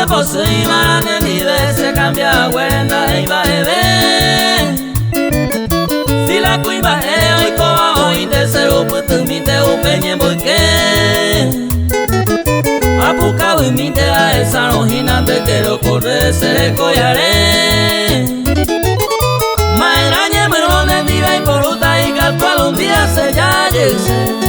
se posee en vive se cambia huenda e iba bebé. Si la cuiva hoy coba hoy de cero puto mi te upeñe porque apuca hoy mi te a esa rojina te quiero correr se collaré. Mañana me lo vive y por ruta y casual un día se ya llegue.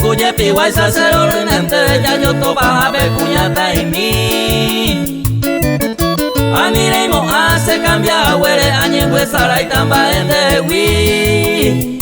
Cuye piguay se hace ordenante ya yo toba a ver cuñata y mi aniremos a se cambia huere añe huesara y tamba en de wi